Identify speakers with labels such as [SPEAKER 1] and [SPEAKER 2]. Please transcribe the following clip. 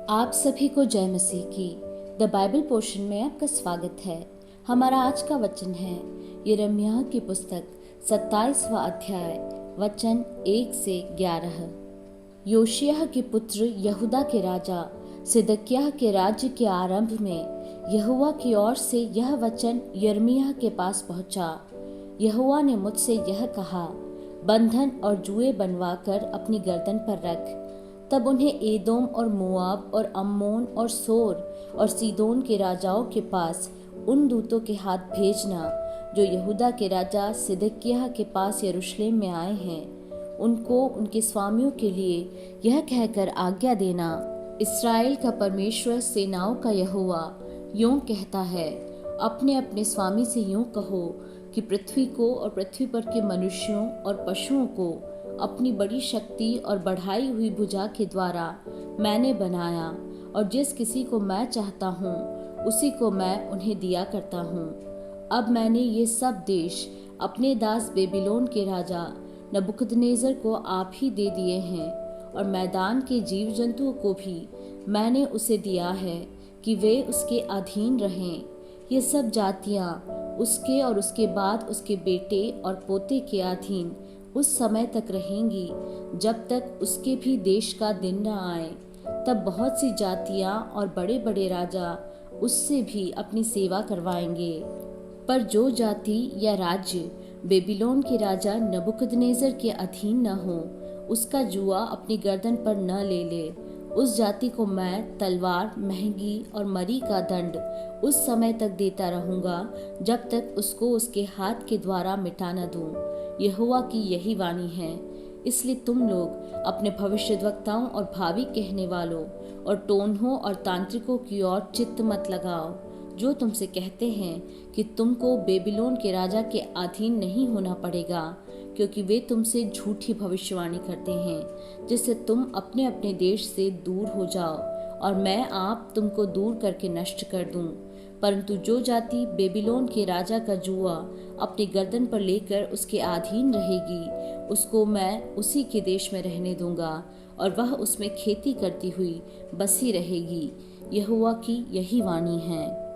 [SPEAKER 1] आप सभी को जय मसीह की द बाइबल पोर्शन में आपका स्वागत है। हमारा आज का वचन है यिर्मयाह की पुस्तक 27वां अध्याय वचन 1 से 11। योशिय्याह के पुत्र यहूदा के राजा सिदकिय्याह के राज्य के आरंभ में यहोवा की ओर से यह वचन यिर्मयाह के पास पहुंचा। यहोवा ने मुझसे यह कहा, बंधन और जुए बनवाकर अपनी गर्दन पर रख। तब उन्हें एदोम और मोआब और अम्मोन और सोर और सीदोन के राजाओं के पास उन दूतों के हाथ भेजना जो यहूदा के राजा सिदकिय्याह के पास यरूशलेम में आए हैं। उनको उनके स्वामियों के लिए यह कहकर आज्ञा देना, इस्राएल का परमेश्वर सेनाओं का यहोवा यूं कहता है, अपने अपने स्वामी से यूं कहो कि पृथ्वी को और पृथ्वी पर के मनुष्यों और पशुओं को अपनी बड़ी शक्ति और बढ़ाई हुई भुजा के द्वारा मैंने बनाया, और जिस किसी को मैं चाहता हूँ उसी को मैं उन्हें दिया करता हूँ। अब मैंने ये सब देश अपने दास बेबीलोन के राजा नबूकदनेस्सर को आप ही दे दिए हैं, और मैदान के जीव जंतुओं को भी मैंने उसे दिया है कि वे उसके अधीन रहें। ये सब जातियाँ उसके और उसके बाद उसके बेटे और पोते के अधीन उस समय तक रहेंगी जब तक उसके भी देश का दिन न आए। तब बहुत सी जातियां और बड़े बड़े राजा उससे भी अपनी सेवा करवाएंगे। पर जो जाति या राज्य बेबीलोन के राजा नबूकदनेस्सर के अधीन न हो, उसका जुआ अपनी गर्दन पर न ले ले, उस जाति को मैं तलवार, महंगी और मरी का दंड उस समय तक देता रहूंगा जब तक उसको उसके हाथ के द्वारा मिटा न दूं। यहोवा की यही वाणी है। इसलिए तुम लोग अपने भविष्यद्वक्ताओं और भावी कहने वालों और टोनहों और तांत्रिकों की ओर चित्त मत लगाओ, जो तुमसे कहते हैं कि तुमको बेबीलोन के राजा के अधीन नहीं होना पड़ेगा, क्योंकि वे तुमसे झूठी भविष्यवाणी करते हैं, जिससे तुम अपने अपने देश से दूर हो जाओ और मैं आप तुमको दूर करके नष्ट कर दूं। परंतु जो जाति बेबीलोन के राजा का जुआ अपनी गर्दन पर लेकर उसके अधीन रहेगी, उसको मैं उसी के देश में रहने दूंगा, और वह उसमें खेती करती हुई बसी रहेगी। यहोवा की यही वाणी है।